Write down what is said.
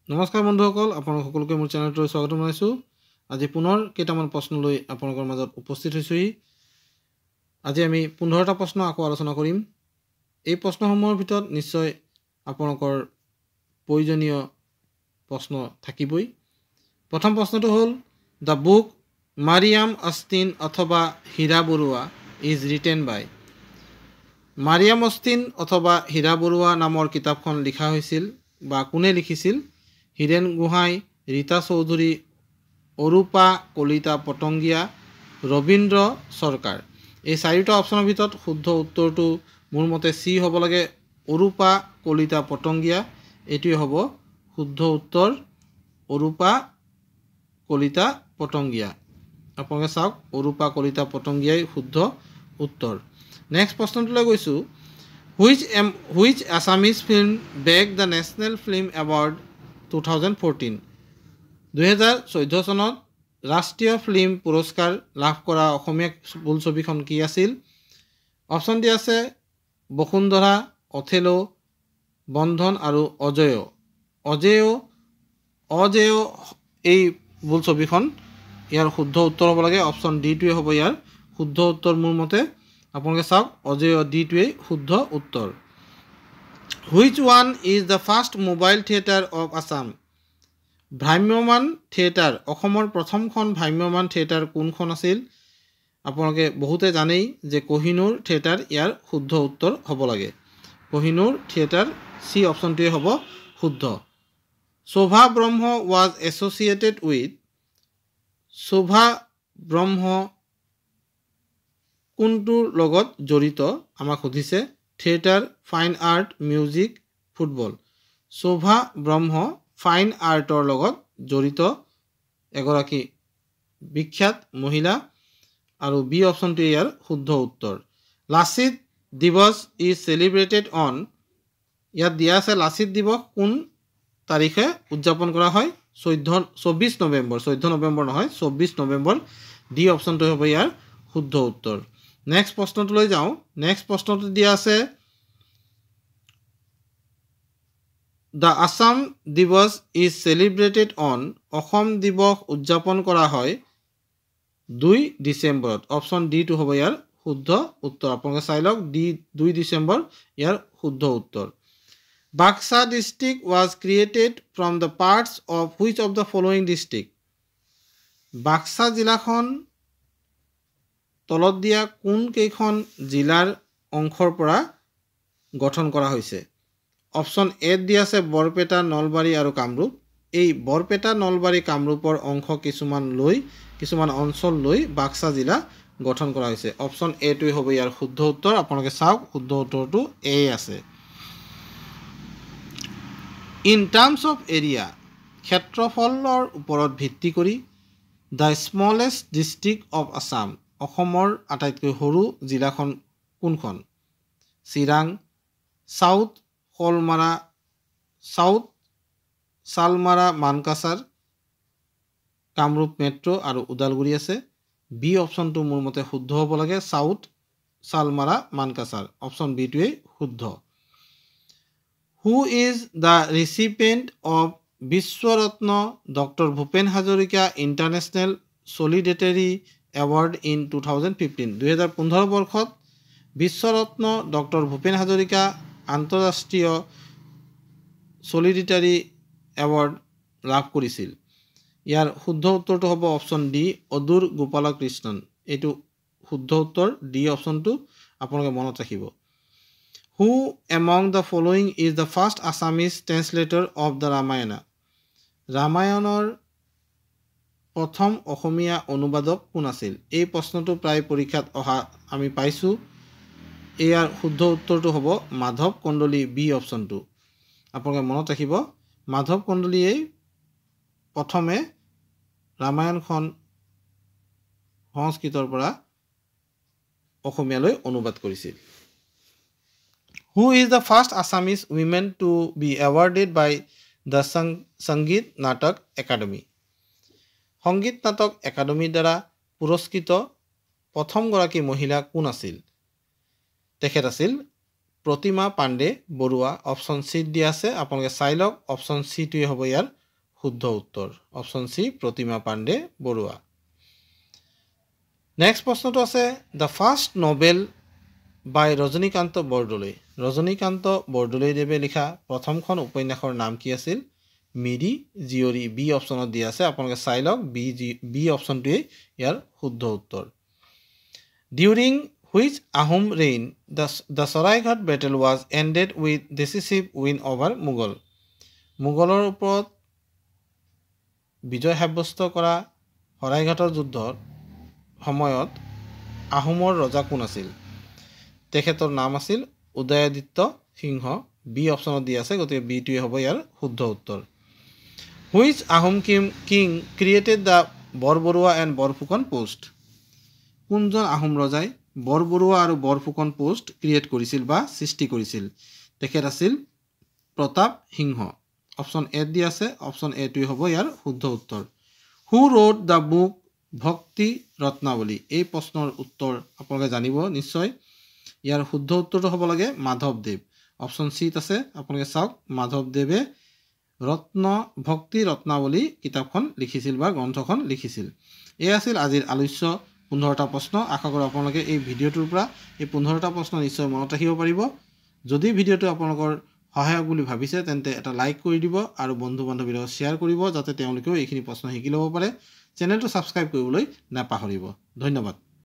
নমস্কাৰ বন্ধুসকল, আপোনালোক সকলোকে মোৰ চেনেলটোলৈ স্বাগতম জনাইছোঁ। আজি পুনৰ কেইটামান প্ৰশ্ন লৈ আপোনালোকৰ মাজত উপস্থিত হৈছোঁহি। আজি আমি 15টা প্ৰশ্ন আকৌ আলোচনা কৰিম। এই প্ৰশ্নসমূহৰ ভিতৰত নিশ্চয় আপোনালোকৰ প্ৰয়োজনীয় প্ৰশ্ন থাকিবই। প্ৰথম প্ৰশ্নটো হ'ল দ্য বুক মাৰিয়াম অষ্টিন অথবা Hira Barua is written by. Mariam Austin অথবা হীৰা বৰুৱা নামৰ কিতাপখন লিখা হৈছিল বা কোনে লিখিছিল? হীৰেণ গোহাঁই, ৰীতা চৌধুৰী, অৰূপা কলিতা পটংগীয়া, ৰবীন্দ্ৰ চৰকাৰ। এই চাৰিটা অপশ্যনৰ ভিতৰত শুদ্ধ উত্তৰটো মোৰ মতে চি হ'ব লাগে, অৰূপা কলিতা পটংগীয়া। এইটোৱে হ'ব শুদ্ধ উত্তৰ, অৰূপা কলিতা পটংগীয়া। আপোনালোকে চাওক, অৰূপা কলিতা পটংগীয়াই শুদ্ধ উত্তৰ। নেক্সট প্ৰশ্নটোলৈ গৈছোঁ। Which Assamese film bag the national film award 2014? 2014 চনত ৰাষ্ট্ৰীয় ফিল্ম পুৰস্কাৰ লাভ কৰা অসমীয়া বোলছবিখন কি আছিল? অপশ্যন দিয়া আছে বসুন্ধৰা, অথেলো, বন্ধন আৰু অজেয়। অজেয় এই বোলছবিখন, ইয়াৰ শুদ্ধ উত্তৰ হ'ব লাগে অপশ্যন ডিটোৱে হ'ব ইয়াৰ শুদ্ধ উত্তৰ মোৰ মতে। আপোনালোকে চাওক, অজেয় ডিটোৱেই শুদ্ধ উত্তৰ। Which one is the first mobile theatre of Assam? ভ্ৰাম্যমান থিয়েটাৰ, অসমৰ প্ৰথমখন ভ্ৰাম্যমান থিয়েটাৰ কোনখন আছিল? আপোনালোকে বহুতে জানেই যে কহিনুৰ থিয়েটাৰ ইয়াৰ শুদ্ধ উত্তৰ হ'ব লাগে। কহিনুৰ থিয়েটাৰ, চি অপশ্যনটোৱে হ'ব শুদ্ধ। Shobha Brahma was associated with. Shobha Brahma কোনটোৰ লগত জড়িত? আমাক সুধিছে theatre, fine art, music, football. Shobha Brahma fine আৰ্টৰ লগত জড়িত এগৰাকী বিখ্যাত মহিলা, আৰু বি অপশ্যনটোৱে ইয়াৰ শুদ্ধ উত্তৰ। লাচিত দিৱস ইজ চেলিব্ৰেটেড অন। ইয়াত দিয়া আছে লাচিত দিৱস কোন তাৰিখে উদযাপন কৰা হয়? 24 নৱেম্বৰ। 14 নৱেম্বৰ নহয়, 24 নৱেম্বৰ। ডি অপশ্যনটোৱে হ'ব ইয়াৰ শুদ্ধ উত্তৰ। নেক্সট প্ৰশ্নটোলৈ যাওঁ। নেক্সট প্ৰশ্নটো দিয়া আছে দ্য আছাম দিৱস ইজ চেলিব্ৰেটেড অন। অসম দিৱস উদযাপন কৰা হয় 2 ডিচেম্বৰত। অপশ্যন ডিটো হ'ব ইয়াৰ শুদ্ধ উত্তৰ। আপোনালোকে চাই লওক, 2 ডিচেম্বৰ ইয়াৰ শুদ্ধ উত্তৰ। Baksa district was created from the parts of which of the following district? Baksa জিলাখন তলত দিয়া কোনকেইখন জিলাৰ অংশৰ পৰা গঠন কৰা হৈছে? অপশ্যন এত দিয়া আছে বৰপেটা, নলবাৰী আৰু কামৰূপ। এই বৰপেটা, নলবাৰী, কামৰূপৰ অংশ কিছুমান অঞ্চল লৈ বাক্সা জিলা গঠন কৰা হৈছে। অপশ্যন এটোৱে হ'ব ইয়াৰ শুদ্ধ উত্তৰ। আপোনালোকে চাওক, শুদ্ধ উত্তৰটো এ আছে। ইন টাৰ্মছ অফ এৰিয়া, ক্ষেত্ৰফলৰ ওপৰত ভিত্তি কৰি the smallest district of Assam, অসমৰ আটাইতকৈ সৰু জিলাখন কোনখন? চিৰাং, চাউথ শালমাৰা, মানকাছাৰ, কামৰূপ মেট্ৰ' আৰু ওদালগুৰি আছে। বি অপশ্যনটো মোৰ মতে শুদ্ধ হ'ব লাগে, চাউথ শালমাৰা, মানকাছাৰ। অপশ্যন বিটোৱেই শুদ্ধ। Who is the recipient of Bishwaratna doctor Bhupen Hazarika international solidarity award in 2015? 2015 বৰ্ষত বিশ্বৰত্ন ডক্টৰ ভূপেন হাজৰিকা আন্তঃৰাষ্ট্ৰীয় ছলিডেটাৰী এৱাৰ্ড লাভ কৰিছিল। ইয়াৰ শুদ্ধ উত্তৰটো হ'ব অপশ্যন ডি, অদূৰ গোপালকৃষ্ণন। এইটো শুদ্ধ উত্তৰ, ডি অপশ্যনটো আপোনালোকে মনত ৰাখিব। Who among the following is the first Assamese translator of the Ramayana? ৰামায়ণৰ প্ৰথম অসমীয়া অনুবাদক কোন আছিল? এই প্ৰশ্নটো প্ৰায় পৰীক্ষাত অহা আমি পাইছোঁ। ইয়াৰ শুদ্ধ উত্তৰটো হ'ব মাধৱ কন্দলী, বি অপশ্যনটো। আপোনালোকে মনত ৰাখিব, মাধৱ কন্দলীয়ে প্ৰথমে ৰামায়ণখন সংস্কৃতৰ পৰা অসমীয়ালৈ অনুবাদ কৰিছিল। Who is the first Assamese women to be awarded by the Sangeet Natak academy? সংগীত নাটক একাডেমীৰ দ্বাৰা পুৰস্কৃত প্ৰথমগৰাকী মহিলা কোন আছিল? তেখেত আছিল প্ৰতিমা পাণ্ডে বৰুৱা অপশ্যন চিত দিয়া আছে আপোনালোকে চাই লওক অপশ্যন চিটোৱে হ'ব ইয়াৰ শুদ্ধ উত্তৰ option C Pratima Pandey Barua next প্ৰশ্নটো আছে দ্য ফাৰ্ষ্ট নভেল বাই ৰজনীকান্ত বৰদলৈদেৱে লিখা প্ৰথমখন উপন্যাসৰ নাম কি আছিল মিৰি জীয়ৰী বি অপশ্যনত দিয়া আছে আপোনালোকে চাই লওক বি অপশ্যনটোৱে ইয়াৰ শুদ্ধ উত্তৰ during which Ahom reign the Saraighat battle was ended with decisive win over Mughal. মোগলৰ ওপৰত বিজয় সাব্যস্ত কৰা শৰাইঘাটৰ যুদ্ধৰ সময়ত আহোমৰ ৰজা কোন আছিল তেখেতৰ নাম আছিল উদয়াদিত্য সিংহ বি অপশ্যনত দিয়া আছে গতিকে বিটোৱে হ'ব ইয়াৰ শুদ্ধ উত্তৰ which Ahom king created the Borbarua and Borphukan post কোনজন আহোম ৰজাই বৰবৰুৱা আৰু বৰফুকন পোষ্ট ক্ৰিয়েট কৰিছিল বা সৃষ্টি কৰিছিল তেখেত আছিল প্ৰতাপ সিংহ অপশ্যন এ দিয়া আছে অপশ্যন এটোৱে হ'ব ইয়াৰ শুদ্ধ উত্তৰ হু ৰোড দ্য বুক ভক্তি ৰত্নাৱলী এই প্ৰশ্নৰ উত্তৰ আপোনালোকে জানিব নিশ্চয় ইয়াৰ শুদ্ধ উত্তৰটো হ'ব লাগে মাধৱদেৱ অপশ্যন চিত আছে আপোনালোকে চাওক মাধৱদেৱে ভক্তি ৰত্নাৱলী কিতাপখন লিখিছিল বা গ্ৰন্থখন লিখিছিল এই আছিল আজিৰ আলোচ্য 15টা প্ৰশ্ন আশা কৰোঁ আপোনালোকে এই ভিডিঅ'টোৰ পৰা এই 15টা প্ৰশ্ন নিশ্চয় মনত ৰাখিব পাৰিব যদি ভিডিঅ'টো আপোনালোকৰ সহায়ক বুলি ভাবিছে তেন্তে এটা লাইক কৰি দিব আৰু বন্ধু বান্ধৱীৰ লগত শ্বেয়াৰ কৰিব যাতে তেওঁলোকেও এইখিনি প্ৰশ্ন শিকি ল'ব পাৰে চেনেলটো ছাবস্ক্ৰাইব কৰিবলৈ নাপাহৰিব ধন্যবাদ